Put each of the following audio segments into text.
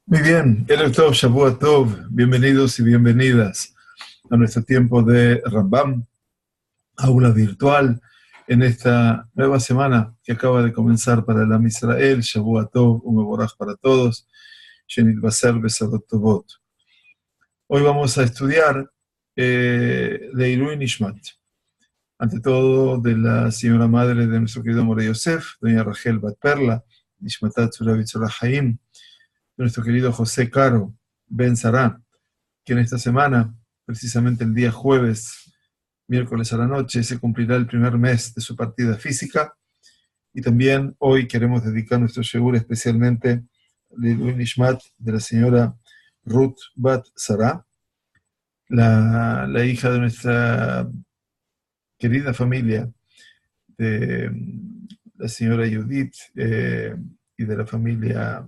Muy bien, Erev Tov, Shavua Tov, bienvenidos y bienvenidas a nuestro tiempo de Rambam, aula virtual, en esta nueva semana que acaba de comenzar para el Am Israel, Shavua Tov, un Mevorach para todos, Shenit Baser Besadot Tovot. Hoy vamos a estudiar de Ilui Nishmat, ante todo de la señora madre de nuestro querido More Yosef, doña Rachel Bat Perla, Nishmatat Tzura Vitzora Haim, nuestro querido José Caro Ben Sará, que en esta semana, precisamente el día jueves, miércoles a la noche, se cumplirá el primer mes de su partida física. Y también hoy queremos dedicar nuestro shiur especialmente al Ilui Nishmat de la señora Ruth Bat Sará, la hija de nuestra querida familia, de la señora Judith y de la familia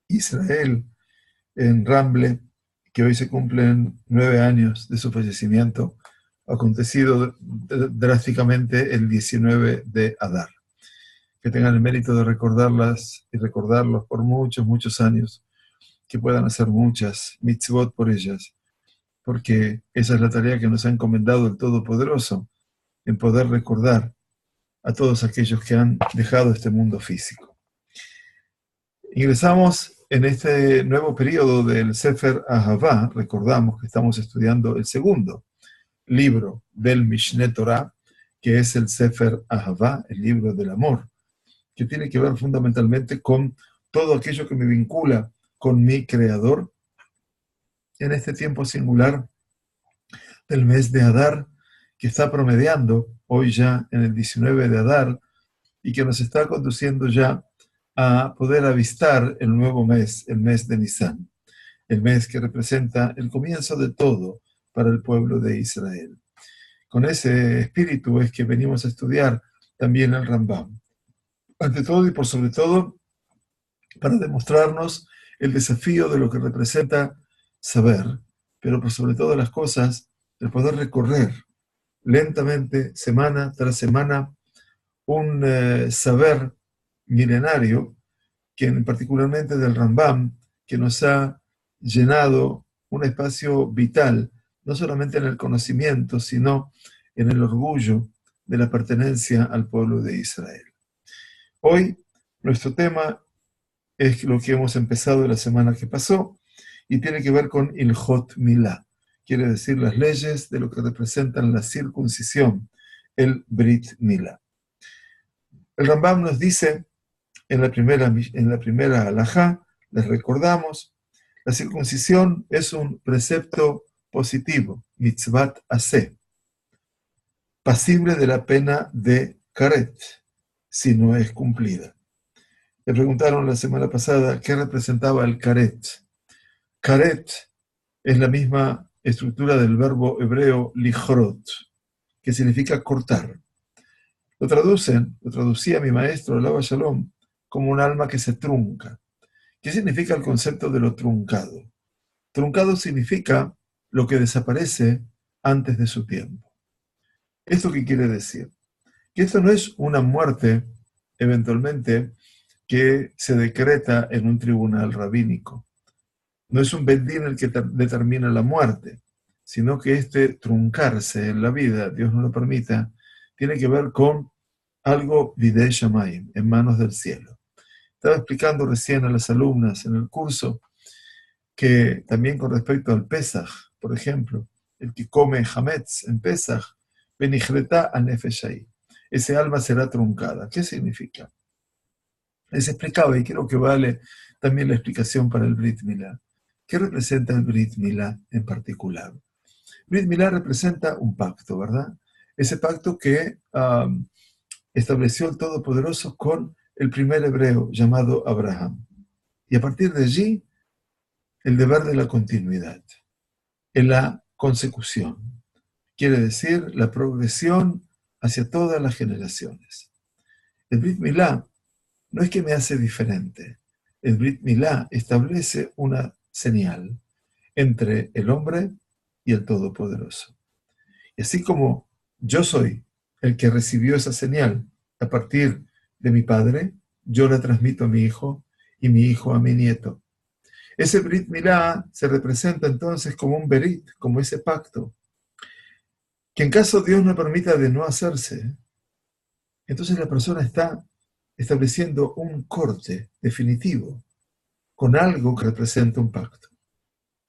Israel en Ramble, que hoy se cumplen 9 años de su fallecimiento, acontecido drásticamente el 19 de Adar. Que tengan el mérito de recordarlas y recordarlos por muchos, muchos años, que puedan hacer muchas mitzvot por ellas, porque esa es la tarea que nos ha encomendado el Todopoderoso, en poder recordar a todos aquellos que han dejado este mundo físico. Ingresamos en este nuevo periodo del Sefer Ahavá. Recordamos que estamos estudiando el segundo libro del Mishneh Torah, que es el Sefer Ahavá, el libro del amor, que tiene que ver fundamentalmente con todo aquello que me vincula con mi Creador en este tiempo singular del mes de Adar, que está promediando hoy ya en el 19 de Adar y que nos está conduciendo ya a poder avistar el nuevo mes, el mes de Nisan, el mes que representa el comienzo de todo para el pueblo de Israel. Con ese espíritu es que venimos a estudiar también el Rambam. Ante todo y por sobre todo, para demostrarnos el desafío de lo que representa saber, pero por sobre todas las cosas, el poder recorrer lentamente, semana tras semana, un saber milenario, que particularmente del Rambam, que nos ha llenado un espacio vital, no solamente en el conocimiento, sino en el orgullo de la pertenencia al pueblo de Israel. Hoy, nuestro tema es lo que hemos empezado la semana que pasó, y tiene que ver con Ilhot Milá, quiere decir las leyes de lo que representan la circuncisión, el Brit Milá. El Rambam nos dice en la primera halajá, les recordamos, la circuncisión es un precepto positivo, mitzvat aseh, pasible de la pena de karet, si no es cumplida. Le preguntaron la semana pasada qué representaba el karet. Karet es la misma estructura del verbo hebreo lichrot, que significa cortar. Lo traducía mi maestro, Alaba Shalom, como un alma que se trunca. ¿Qué significa el concepto de lo truncado? Truncado significa lo que desaparece antes de su tiempo. ¿Esto qué quiere decir? Que esto no es una muerte, eventualmente, que se decreta en un tribunal rabínico. No es un bedín el que determina la muerte, sino que este truncarse en la vida, Dios no lo permita, tiene que ver con algo videi shamayim, en manos del cielo. Estaba explicando recién a las alumnas en el curso que también con respecto al Pesaj, por ejemplo, el que come Hametz en Pesaj, Benijreta a Nefeshai, ese alma será truncada. ¿Qué significa? Les explicaba, y creo que vale también la explicación para el Brit Milá. ¿Qué representa el Brit Milá en particular? Brit Milá representa un pacto, ¿verdad? Ese pacto que estableció el Todopoderoso con el primer hebreo llamado Abraham. Y a partir de allí, el deber de la continuidad, en la consecución. Quiere decir la progresión hacia todas las generaciones. El Brit Milá no es que me hace diferente. El Brit Milá establece una señal entre el hombre y el Todopoderoso. Y así como yo soy el que recibió esa señal a partir de mi padre, yo la transmito a mi hijo, y mi hijo a mi nieto. Ese Brit Milá se representa entonces como un Berit, como ese pacto, que en caso Dios no permita de no hacerse, entonces la persona está estableciendo un corte definitivo con algo que representa un pacto.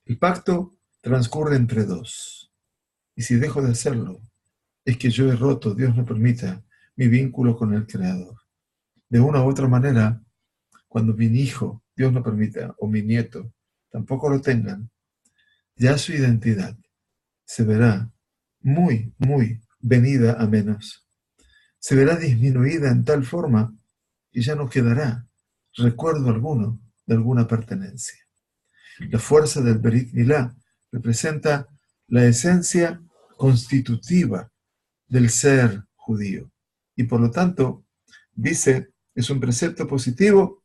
El pacto transcurre entre dos, y si dejo de hacerlo, es que yo he roto, Dios no permita, mi vínculo con el Creador. De una u otra manera, cuando mi hijo, Dios no permita, o mi nieto, tampoco lo tengan, ya su identidad se verá muy, muy venida a menos. Se verá disminuida en tal forma que ya no quedará recuerdo alguno de alguna pertenencia. La fuerza del Berit Milá representa la esencia constitutiva del ser judío. Y por lo tanto, dice, es un precepto positivo,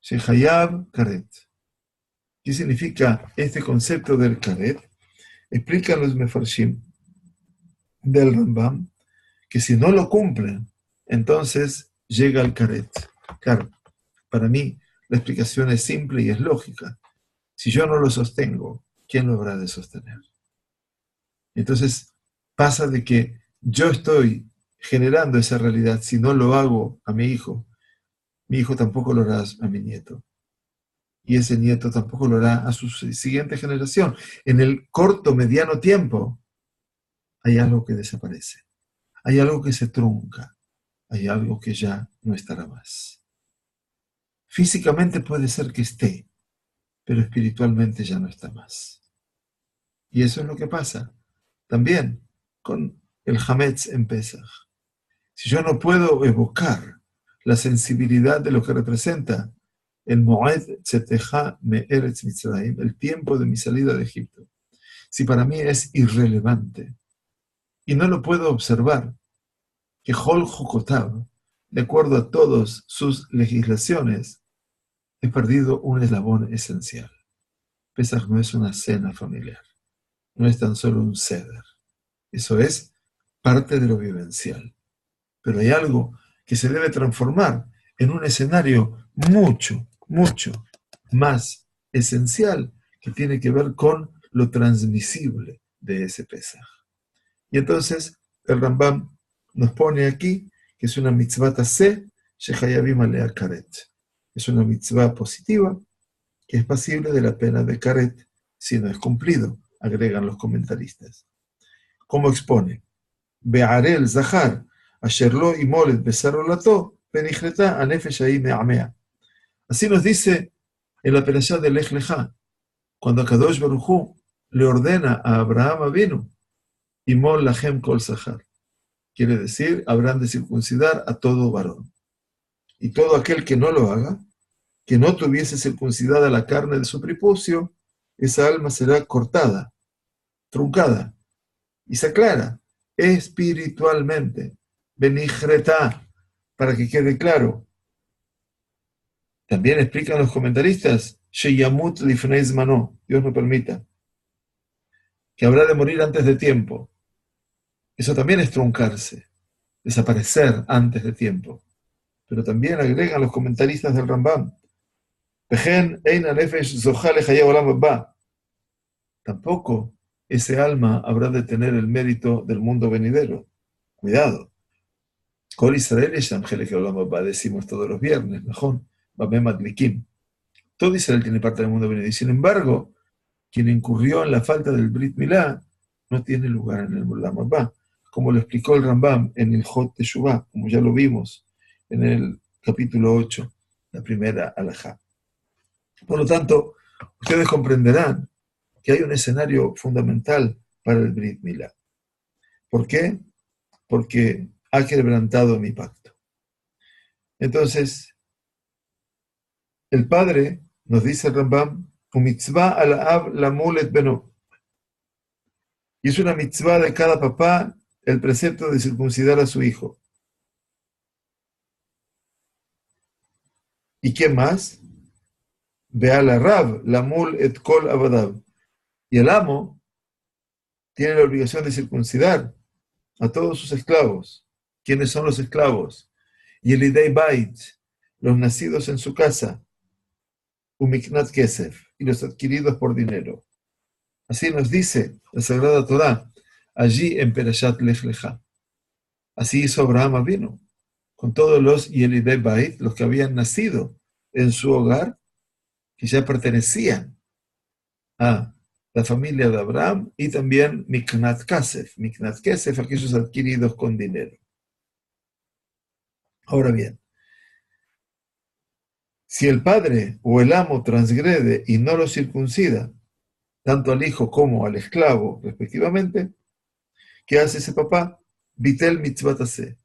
Shehayab Karet. ¿Qué significa este concepto del Karet? Explican los Mefarshim del Rambam que si no lo cumplen, entonces llega el Karet. Claro, para mí la explicación es simple y es lógica. Si yo no lo sostengo, ¿quién lo habrá de sostener? Entonces pasa de que yo estoy generando esa realidad. Si no lo hago a mi hijo tampoco lo hará a mi nieto. Y ese nieto tampoco lo hará a su siguiente generación. En el corto, mediano tiempo, hay algo que desaparece. Hay algo que se trunca. Hay algo que ya no estará más. Físicamente puede ser que esté, pero espiritualmente ya no está más. Y eso es lo que pasa también con el Hametz en Pesach. Si yo no puedo evocar la sensibilidad de lo que representa el Moed Tzeteja Me'eretz Mitzrayim, el tiempo de mi salida de Egipto, si para mí es irrelevante y no lo puedo observar, que Hol Jukotav, de acuerdo a todas sus legislaciones, he perdido un eslabón esencial. Pesach no es una cena familiar, no es tan solo un ceder. Eso es parte de lo vivencial. Pero hay algo que se debe transformar en un escenario mucho, mucho más esencial que tiene que ver con lo transmisible de ese Pesaj. Y entonces el Rambam nos pone aquí que es una mitzvah taseh shechayavim alea karet. Es una mitzvah positiva que es pasible de la pena de karet si no es cumplido, agregan los comentaristas. ¿Cómo expone? Be'arel zahar asher lo imolet besarolato penijreta anefesh ahí me'amea. Así nos dice en la perashá de Lech Lechá, cuando Kadosh Baruj Hu le ordena a Abraham Avinu, imol lachem kol zahar. Quiere decir, habrán de circuncidar a todo varón. Y todo aquel que no lo haga, que no tuviese circuncidada la carne de su prepucio, esa alma será cortada, truncada, y se aclara espiritualmente. Benijreta, para que quede claro. También explican los comentaristas, Sheyamut lifnei zmano, Dios no permita, que habrá de morir antes de tiempo. Eso también es truncarse, desaparecer antes de tiempo. Pero también agregan los comentaristas del Rambam, tampoco ese alma habrá de tener el mérito del mundo venidero. Cuidado. Kol Israel es Angel que decimos todos los viernes, mejor. Todo Israel tiene parte del mundo venidero. Y sin embargo, quien incurrió en la falta del Brit Milá no tiene lugar en el Olam Haba, como lo explicó el Rambam en el Jot Teshuvah, como ya lo vimos en el capítulo 8, la primera alajá. Por lo tanto, ustedes comprenderán que hay un escenario fundamental para el Brit Milá. ¿Por qué? Porque ha quebrantado mi pacto. Entonces, el padre, nos dice el Rambam, mitzvah al ab lamul et beno. Y es una mitzvah de cada papá el precepto de circuncidar a su hijo. ¿Y qué más? Ve al rab lamul et kol abadav. Y el amo tiene la obligación de circuncidar a todos sus esclavos. ¿Quiénes son los esclavos? Yelidei Bait, los nacidos en su casa, umiknat kesef, y los adquiridos por dinero. Así nos dice la Sagrada Torá, allí en Perashat Lech Lecha. Así hizo Abraham vino con todos los Yelidei Bait, los que habían nacido en su hogar, que ya pertenecían a la familia de Abraham, y también Miknat Kesef, aquellos adquiridos con dinero. Ahora bien, si el padre o el amo transgrede y no lo circuncida, tanto al hijo como al esclavo, respectivamente, ¿qué hace ese papá? Bitel mitzvah tase,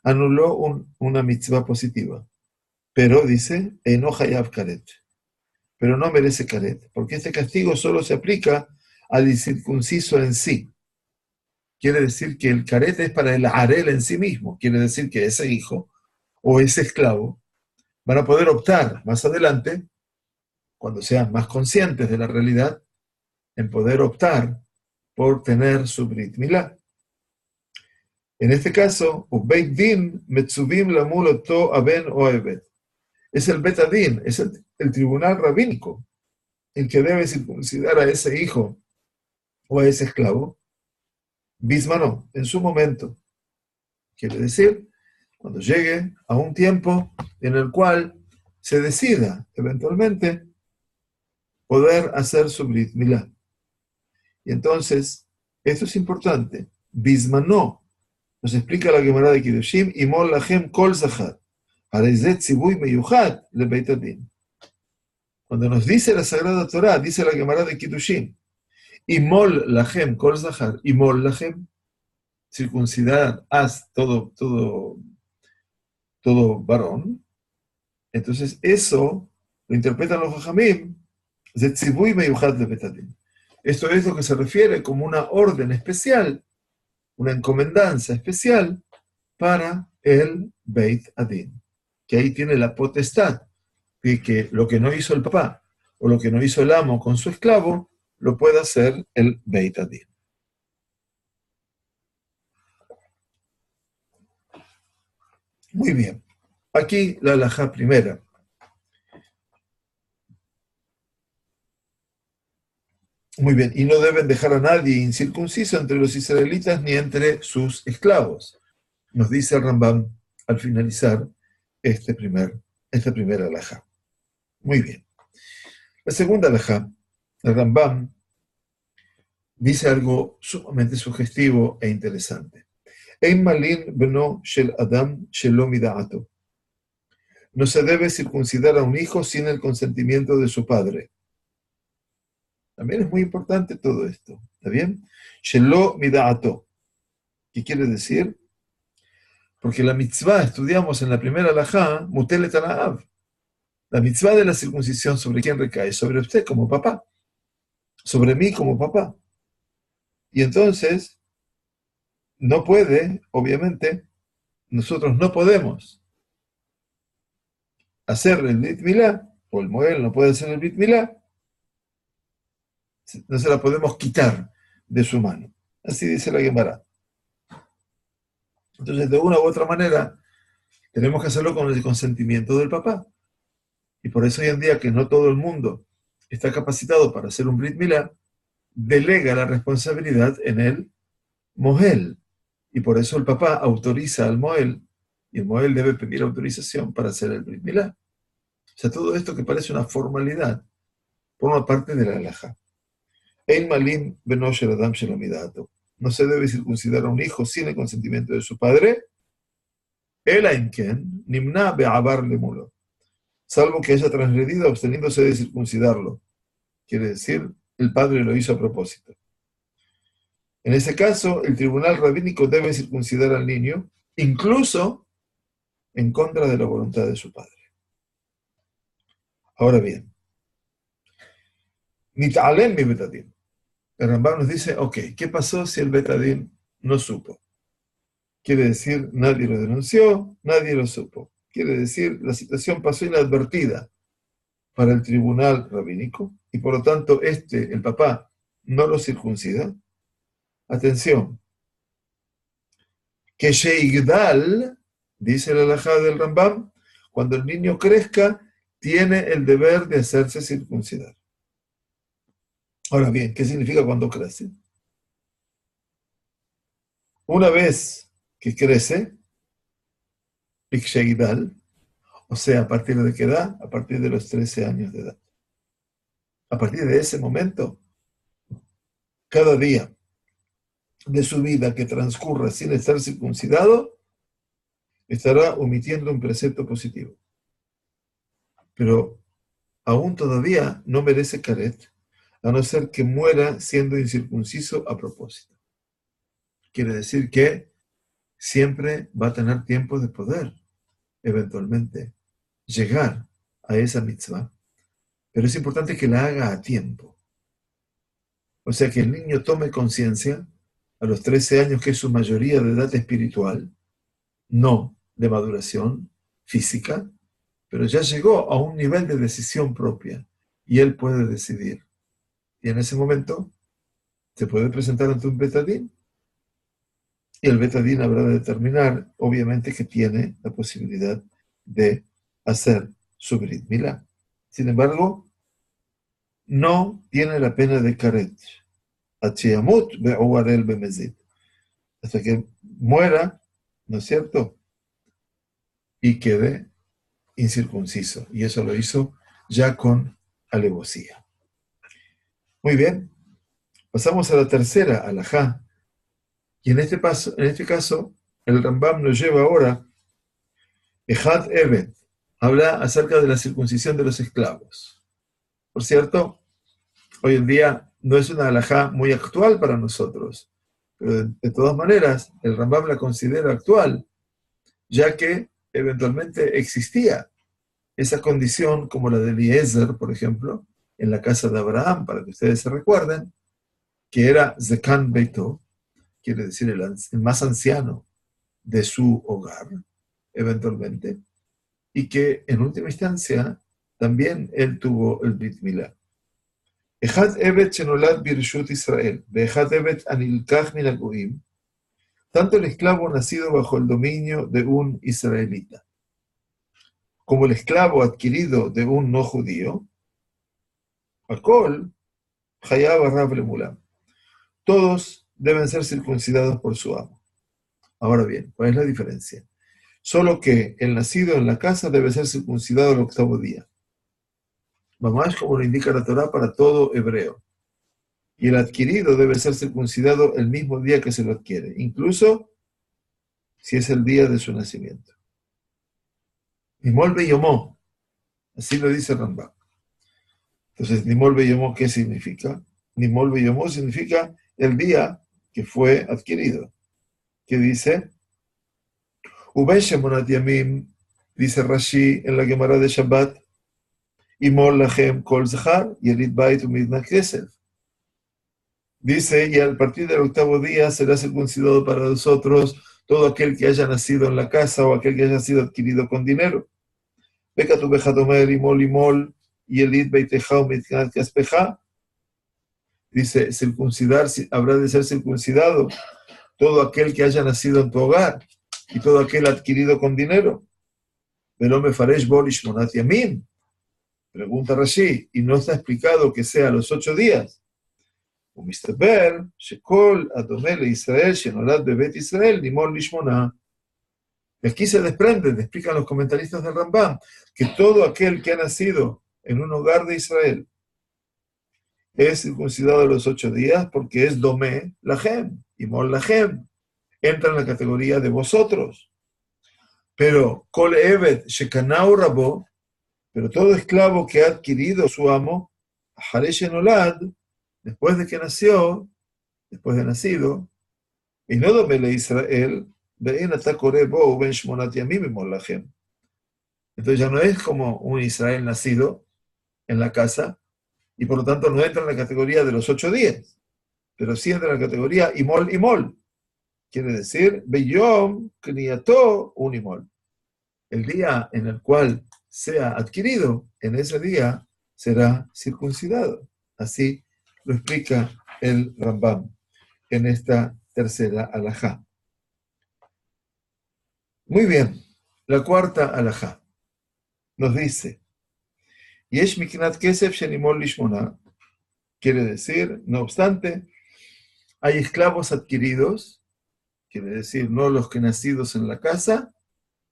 anuló una mitzvah positiva. Pero dice, eno hayav karet, pero no merece karet, porque este castigo solo se aplica al incircunciso en sí. Quiere decir que el karet es para el harel en sí mismo. Quiere decir que ese hijo o ese esclavo van a poder optar más adelante, cuando sean más conscientes de la realidad, en poder optar por tener su Brit Milá. En este caso, Beit Din Metzuvim Lamul Oto Aben o Ebed. Es el Bet Adin, es el tribunal rabínico, el que debe circuncidar a ese hijo o a ese esclavo, Bismano, en su momento. Quiere decir, cuando llegue a un tiempo en el cual se decida eventualmente poder hacer su Brit Milá. Y entonces, esto es importante. Bismano, nos explica la Gemara de Kiddushin, y mol lachem kol zachar, harezet zibuy meyuchat le Beit Adin. Cuando nos dice la Sagrada Torá, dice la Gemara de Kiddushin, y mol lachem kol zachar, y mol lachem, circuncidad, haz todo varón. Entonces eso lo interpretan los Jajamim, zet zibuy meyuchat le Beit Adin. Esto es lo que se refiere como una orden especial, una encomendanza especial para el Beit Adin, que ahí tiene la potestad de que lo que no hizo el papá o lo que no hizo el amo con su esclavo, lo puede hacer el Beit Adin. Muy bien. Aquí la halajá primera. Muy bien. Y no deben dejar a nadie incircunciso entre los israelitas ni entre sus esclavos. Nos dice el Rambam al finalizar esta primera halajá. Muy bien. La segunda halajá, el Rambam dice algo sumamente sugestivo e interesante. Ein malin beno shel adam shelo mida'ato. No se debe circuncidar a un hijo sin el consentimiento de su padre. También es muy importante todo esto. ¿Está bien? Shelo mida'ato. ¿Qué quiere decir? Porque la mitzvah, estudiamos en la primera halajá, mutelet ala'av. La mitzvah de la circuncisión, ¿sobre quién recae? Sobre usted como papá. Sobre mí como papá. Y entonces, no puede, obviamente, nosotros no podemos hacer el Brit Milá, o el Moel no puede hacer el Brit Milá, no se la podemos quitar de su mano. Así dice la Gemara. Entonces, de una u otra manera, tenemos que hacerlo con el consentimiento del papá. Y por eso hoy en día que no todo el mundo está capacitado para hacer un Brit Milá, delega la responsabilidad en el Mohel. Y por eso el papá autoriza al Mohel, y el Mohel debe pedir autorización para hacer el Brit Milá. O sea, todo esto que parece una formalidad, forma parte de la halajá. Ein malim beno shel adam shelo mida'ato. No se debe circuncidar a un hijo sin el consentimiento de su padre, ela imken nimna be'abar lemulo, salvo que haya transgredido absteniéndose de circuncidarlo. Quiere decir, el padre lo hizo a propósito. En ese caso, el tribunal rabínico debe circuncidar al niño, incluso en contra de la voluntad de su padre. Ahora bien, Nit'alem mi betadin. El Rambam nos dice, ok, ¿qué pasó si el betadin no supo? Quiere decir, nadie lo denunció, nadie lo supo. Quiere decir, la situación pasó inadvertida para el tribunal rabínico y por lo tanto el papá, no lo circuncida. Atención, que Sheigdal, dice la halajá del Rambam, cuando el niño crezca, tiene el deber de hacerse circuncidar. Ahora bien, ¿qué significa cuando crece? Una vez que crece, Ikshegidal, o sea, ¿a partir de qué edad? A partir de los 13 años de edad. A partir de ese momento, cada día de su vida que transcurra sin estar circuncidado, estará omitiendo un precepto positivo. Pero aún todavía no merece caret, a no ser que muera siendo incircunciso a propósito. Quiere decir que siempre va a tener tiempo de poder, eventualmente, llegar a esa mitzvah, pero es importante que la haga a tiempo. O sea, que el niño tome conciencia a los 13 años, que es su mayoría de edad espiritual, no de maduración física, pero ya llegó a un nivel de decisión propia y él puede decidir. Y en ese momento se puede presentar ante un betadín y el betadín habrá de determinar, obviamente, que tiene la posibilidad de hacer su brit milá. Sin embargo, no tiene la pena de karet. Hasta que muera, ¿no es cierto? Y quede incircunciso. Y eso lo hizo ya con alevosía. Muy bien, pasamos a la tercera alajá. Y en este caso, el Rambam nos lleva ahora, Ejad Eved, habla acerca de la circuncisión de los esclavos. Por cierto, hoy en día no es una alajá muy actual para nosotros, pero de todas maneras, el Rambam la considera actual, ya que eventualmente existía esa condición como la de Eliezer, por ejemplo, en la casa de Abraham, para que ustedes se recuerden, que era Zekan Beito, quiere decir el más anciano de su hogar, eventualmente, y que en última instancia también él tuvo el Brit Milá. Ejad Evet Shenolad Birshut Israel, Ejad Evet Anilkach Min HaGoim, tanto el esclavo nacido bajo el dominio de un israelita, como el esclavo adquirido de un no judío, Akol, Hayab Arrab Lemulam, todos deben ser circuncidados por su amo. Ahora bien, ¿cuál es la diferencia? Solo que el nacido en la casa debe ser circuncidado el octavo día. Mamás, como lo indica la Torá para todo hebreo. Y el adquirido debe ser circuncidado el mismo día que se lo adquiere, incluso si es el día de su nacimiento. Nimol Beyomó, así lo dice Rambam. Entonces, Nimol Beyomó, ¿qué significa? Nimol Beyomó significa el día que fue adquirido. ¿Qué dice? Ubay Shemonat Yamim, dice Rashi en la Gemara de Shabbat, Imol Lachem Kol Zahar, Yelit Bait Umidna Kesef. Dice, y a partir del octavo día será circuncidado para nosotros todo aquel que haya nacido en la casa o aquel que haya sido adquirido con dinero. Beca tu bejatomer imol imol, Yelit Beiteja Umidna Kespeja. Dice, circuncidar, habrá de ser circuncidado todo aquel que haya nacido en tu hogar y todo aquel adquirido con dinero. Pero me faresh bolish monat yamin. Pregunta Rashi, y no está explicado que sea los 8 días. ומסתבר שכל הדומה לישראל שנולד בבית ישראל נימול לשמונה. Y aquí se desprende, explican los comentaristas del Rambam, que todo aquel que ha nacido en un hogar de Israel es circuncidado a los 8 días porque es domé lahem, imol lahem, entra en la categoría de vosotros. Pero kol eved shekanau rabo, pero todo esclavo que ha adquirido su amo, Haresh Enolad, después de que nació, después de nacido, y no domele Israel, entonces ya no es como un Israel nacido en la casa, y por lo tanto no entra en la categoría de los 8 días, pero sí entra en la categoría imol imol, quiere decir, beyom kniyato un imol. El día en el cual sea adquirido, en ese día será circuncidado. Así lo explica el Rambam en esta tercera alajá. Muy bien, la cuarta alajá nos dice, Yesh miknat kesef shenimol lishmona. Quiere decir, no obstante, hay esclavos adquiridos, quiere decir, no los que nacidos en la casa,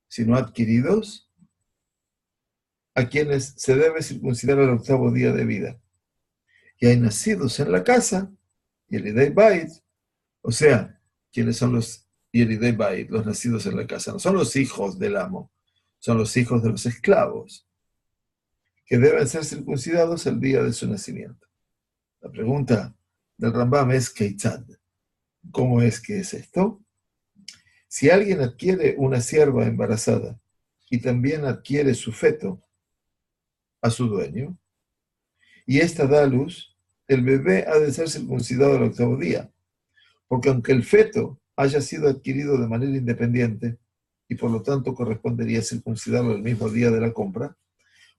sino adquiridos, a quienes se debe circuncidar al 8º día de vida. Y hay nacidos en la casa, Yelidei Bait, o sea, quienes son los Yelidei Bait, los nacidos en la casa, no son los hijos del amo, son los hijos de los esclavos, que deben ser circuncidados el día de su nacimiento. La pregunta del Rambam es Keitzad. ¿Cómo es que es esto? Si alguien adquiere una sierva embarazada y también adquiere su feto a su dueño, y ésta da a luz, el bebé ha de ser circuncidado al 8º día, porque aunque el feto haya sido adquirido de manera independiente, y por lo tanto correspondería circuncidarlo el mismo día de la compra,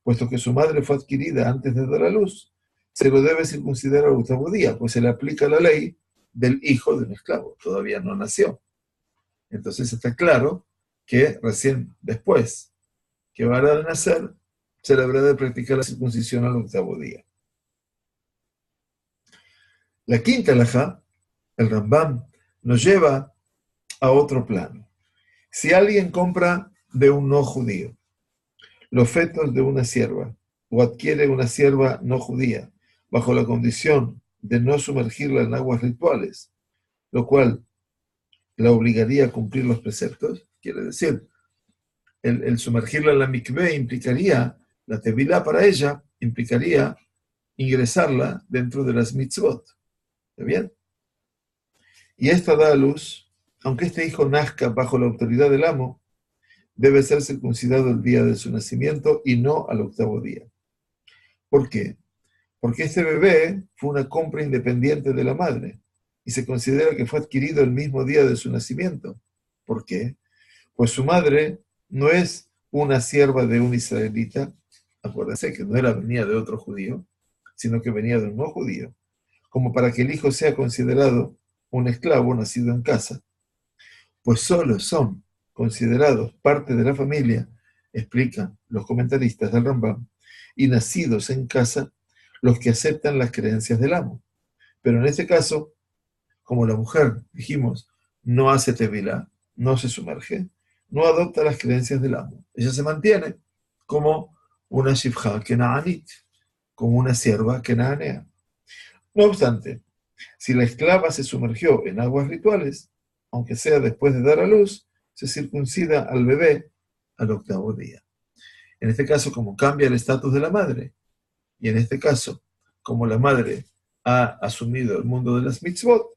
puesto que su madre fue adquirida antes de dar a luz, se lo debe circuncidar al 8º día, pues se le aplica la ley del hijo de un esclavo, todavía no nació. Entonces está claro que recién después que va a nacer, se le habrá de practicar la circuncisión al 8º día. La quinta alajá, el Rambam, nos lleva a otro plano. Si alguien compra de un no judío los fetos de una sierva o adquiere una sierva no judía bajo la condición de no sumergirla en aguas rituales, lo cual la obligaría a cumplir los preceptos, quiere decir, el sumergirla en la mikvé implicaría, la tevilá para ella implicaría ingresarla dentro de las mitzvot. ¿Está bien? Y esta da a luz, aunque este hijo nazca bajo la autoridad del amo, debe ser circuncidado el día de su nacimiento y no al 8º día. ¿Por qué? Porque este bebé fue una compra independiente de la madre y se considera que fue adquirido el mismo día de su nacimiento. ¿Por qué? Pues su madre no es una sierva de un israelita, acuérdense que no venía de otro judío, sino que venía de un no judío, como para que el hijo sea considerado un esclavo nacido en casa. Pues solo son considerados parte de la familia, explican los comentaristas del Rambam, y nacidos en casa los que aceptan las creencias del amo. Pero en este caso, como la mujer, dijimos, no hace tevilá, no se sumerge, no adopta las creencias del amo. Ella se mantiene como una shifja kenaanit, como una sierva kenaanea. No obstante, si la esclava se sumergió en aguas rituales, aunque sea después de dar a luz, se circuncida al bebé al 8º día. En este caso, como cambia el estatus de la madre, y en este caso, como la madre ha asumido el mundo de las mitzvot,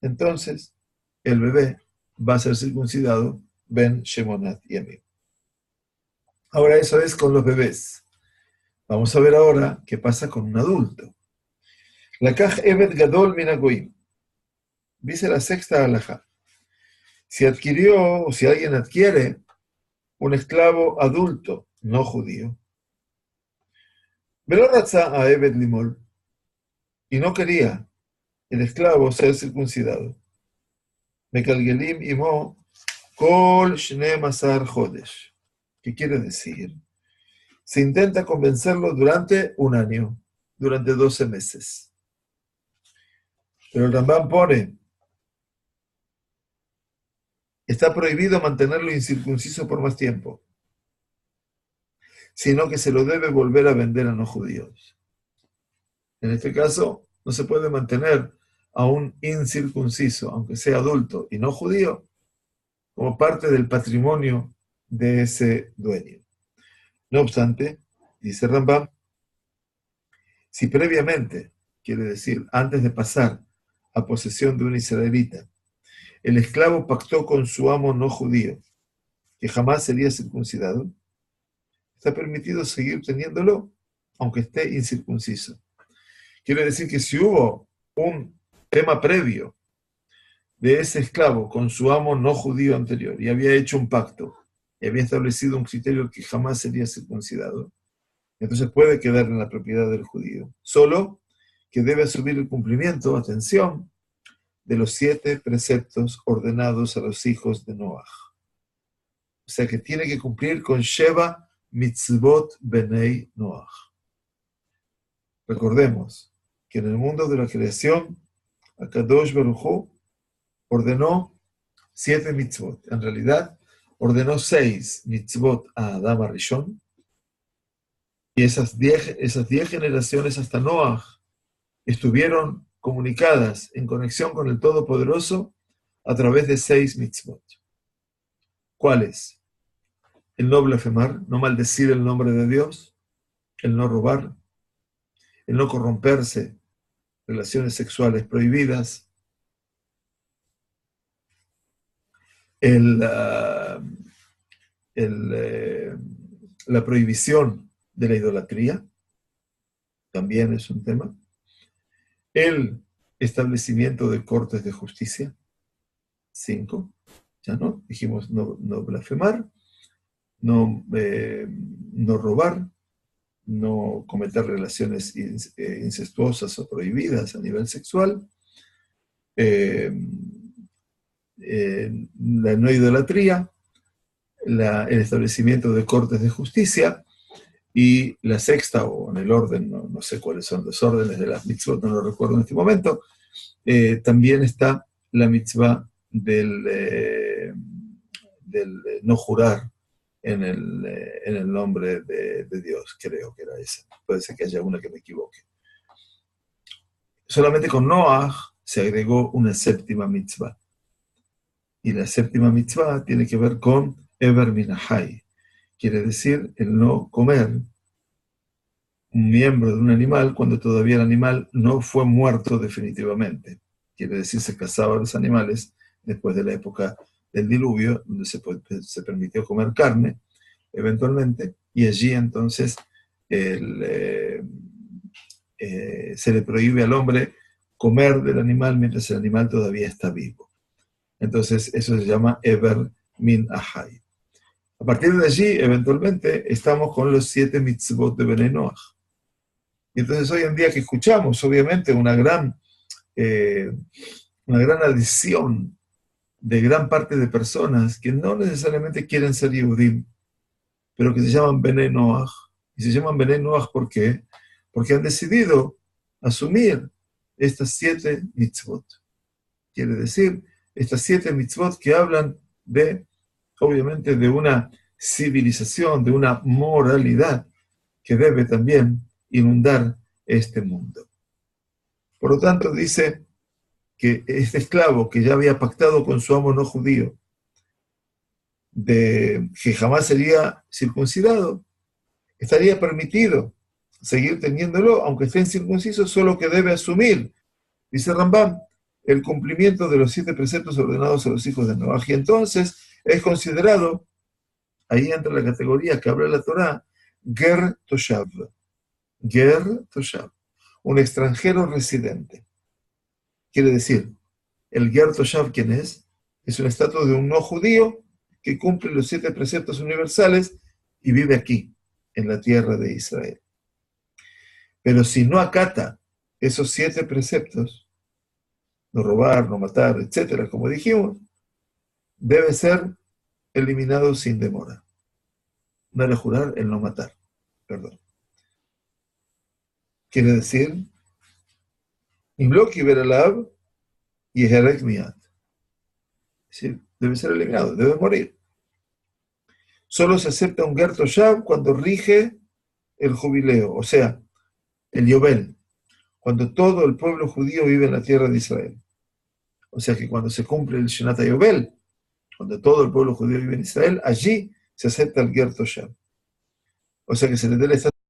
entonces el bebé va a ser circuncidado ben Shemonat Yamim. Ahora eso es con los bebés. Vamos a ver ahora qué pasa con un adulto. Lakach Evet Gadol Min HaGoyim. Dice la sexta alajá. Si adquirió o si alguien adquiere un esclavo adulto no judío, Velo Ratzá a Evet Limol, y no quería el esclavo ser circuncidado, Mekalgelim Imo Kol Shne Masar Jodesh. ¿Qué quiere decir? Se intenta convencerlo durante un año, durante 12 meses. Pero el Rambam pone, está prohibido mantenerlo incircunciso por más tiempo, sino que se lo debe volver a vender a no judíos. En este caso, no se puede mantener a un incircunciso, aunque sea adulto y no judío, como parte del patrimonio de ese dueño. No obstante, dice Rambam, si previamente, quiere decir, antes de pasar a posesión de un israelita, el esclavo pactó con su amo no judío, que jamás sería circuncidado, está permitido seguir teniéndolo, aunque esté incircunciso. Quiere decir que si hubo un tema previo de ese esclavo con su amo no judío anterior y había hecho un pacto y había establecido un criterio que jamás sería circuncidado, entonces puede quedar en la propiedad del judío. Solo que debe asumir el cumplimiento, atención, de los 7 preceptos ordenados a los hijos de Noaj. O sea que tiene que cumplir con Sheva Mitzvot Benei Noach. Recordemos que en el mundo de la creación, Akadosh Baruj Hu ordenó 7 mitzvot. En realidad, ordenó 6 mitzvot a Adam Arishon, y esas 10 generaciones hasta Noah estuvieron comunicadas en conexión con el Todopoderoso a través de 6 mitzvot. ¿Cuáles? El no blasfemar, no maldecir el nombre de Dios, el no robar, el no corromperse, relaciones sexuales prohibidas, la prohibición de la idolatría, también es un tema, el establecimiento de cortes de justicia, 5, ya no, dijimos no blasfemar, no robar, no cometer relaciones incestuosas o prohibidas a nivel sexual, la no idolatría, el establecimiento de cortes de justicia, y la sexta, o en el orden, no sé cuáles son los órdenes de las mitzvot, no lo recuerdo en este momento, también está la mitzvah del no jurar en el nombre de Dios, creo que era esa. Puede ser que haya una que me equivoque. Solamente con Noah se agregó una séptima mitzvah. Y la séptima mitzvah tiene que ver con Eber Minahai. Quiere decir el no comer un miembro de un animal cuando todavía el animal no fue muerto definitivamente. Quiere decir, se cazaban los animales después de la época del diluvio, donde se permitió comer carne, eventualmente, y allí entonces se le prohíbe al hombre comer del animal mientras el animal todavía está vivo. Entonces, eso se llama Eber Min Ahai. A partir de allí, eventualmente, estamos con los 7 mitzvot de Benei Noach. Y entonces hoy en día que escuchamos, obviamente, una gran adición de gran parte de personas que no necesariamente quieren ser Yehudim, pero que se llaman Benei Noach. Y se llaman Benei Noach ¿por qué? Porque han decidido asumir estas 7 mitzvot. Quiere decir, estas 7 mitzvot que hablan obviamente, de una civilización, de una moralidad que debe también inundar este mundo. Por lo tanto, dice que este esclavo que ya había pactado con su amo no judío, de que jamás sería circuncidado, estaría permitido seguir teniéndolo, aunque esté incircunciso, solo que debe asumir, dice Rambam, el cumplimiento de los 7 preceptos ordenados a los hijos de Noach. Y entonces es considerado, ahí entra la categoría que habla la Torá, Ger Toshav. Ger Toshav, un extranjero residente. Quiere decir, el Ger Toshav, ¿quién es? Es un estatus de un no judío que cumple los 7 preceptos universales y vive aquí, en la tierra de Israel. Pero si no acata esos 7 preceptos, no robar, no matar, etcétera, como dijimos, debe ser eliminado sin demora. No era jurar, el no matar. Perdón. Quiere decir, Imloki Beralab y Herek Miat. Es decir, debe ser eliminado, debe morir. Solo se acepta un Ger Toshav cuando rige el jubileo, o sea, el Yobel, cuando todo el pueblo judío vive en la tierra de Israel. O sea que cuando se cumple el Shenat Yobel, cuando todo el pueblo judío vive en Israel, allí se acepta el Ger Toshav. O sea que se le dé el estatus